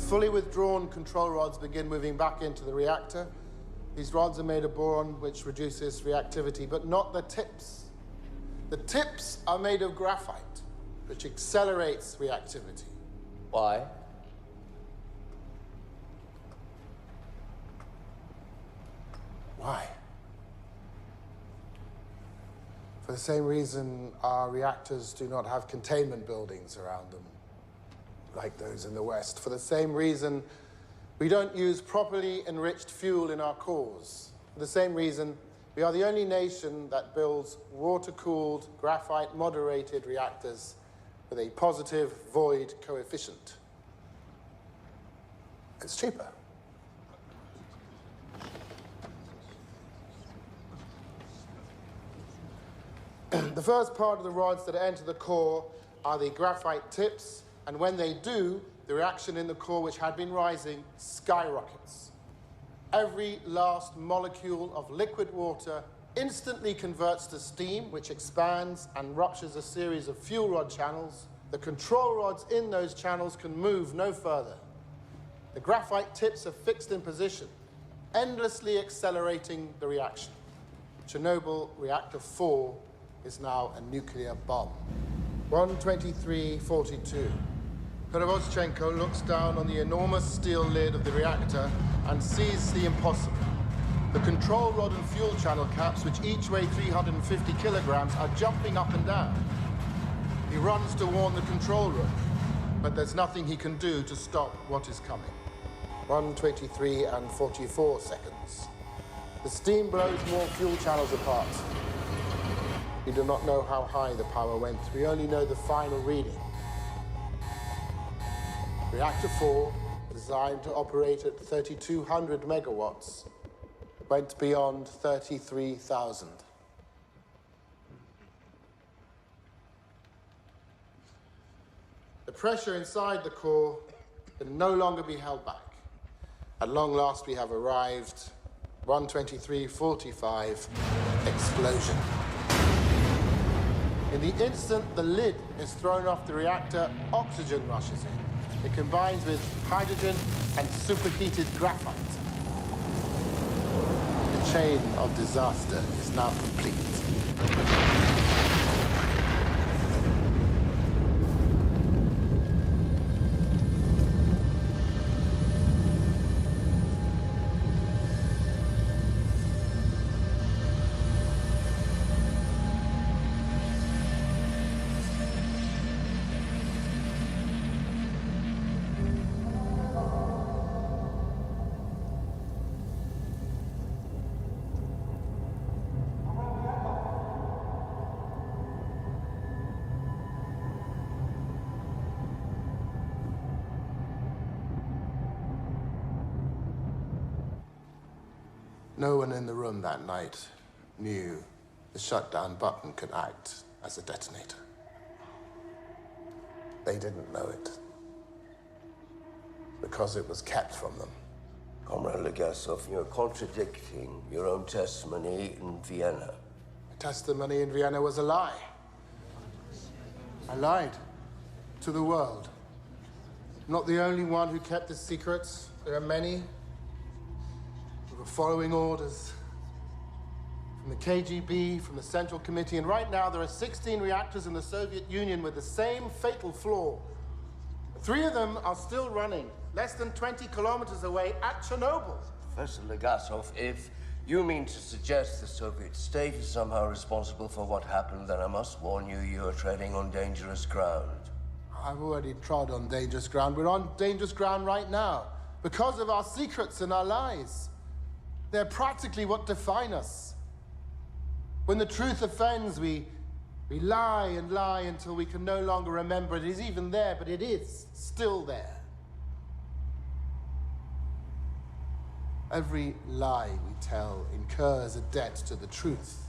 fully withdrawn control rods begin moving back into the reactor. These rods are made of boron, which reduces reactivity, but not the tips. The tips are made of graphite, which accelerates reactivity. Why? Why? For the same reason our reactors do not have containment buildings around them, like those in the West. For the same reason we don't use properly enriched fuel in our cores. For the same reason we are the only nation that builds water-cooled, graphite-moderated reactors with a positive void coefficient. It's cheaper. The first part of the rods that enter the core are the graphite tips, and when they do, the reaction in the core, which had been rising, skyrockets. Every last molecule of liquid water instantly converts to steam, which expands and ruptures a series of fuel rod channels. The control rods in those channels can move no further. The graphite tips are fixed in position, endlessly accelerating the reaction. Chernobyl Reactor 4 is now a nuclear bomb. 1:23:42. Perevoschenko looks down on the enormous steel lid of the reactor and sees the impossible. The control rod and fuel channel caps, which each weigh 350 kilograms, are jumping up and down. He runs to warn the control room, but there's nothing he can do to stop what is coming. 1:23:44. The steam blows more fuel channels apart. We do not know how high the power went. We only know the final reading. Reactor 4, designed to operate at 3,200 megawatts, went beyond 33,000. The pressure inside the core can no longer be held back. At long last, we have arrived. 1:23:45, explosion. In the instant the lid is thrown off the reactor, oxygen rushes in. It combines with hydrogen and superheated graphite. The chain of disaster is now complete. No one in the room that night knew the shutdown button could act as a detonator. They didn't know it because it was kept from them. Comrade Legásov, you're contradicting your own testimony in Vienna. My testimony in Vienna was a lie. I lied to the world. I'm not the only one who kept this secret. There are many who were following orders from the KGB, from the Central Committee, and right now there are 16 reactors in the Soviet Union with the same fatal flaw. 3 of them are still running, less than 20 kilometers away at Chernobyl. Professor Legásov, if you mean to suggest the Soviet state is somehow responsible for what happened, then I must warn you, you are treading on dangerous ground. I've already trod on dangerous ground. We're on dangerous ground right now because of our secrets and our lies. They're practically what define us. When the truth offends, we lie and lie until we can no longer remember it is even there, but it is still there. Every lie we tell incurs a debt to the truth.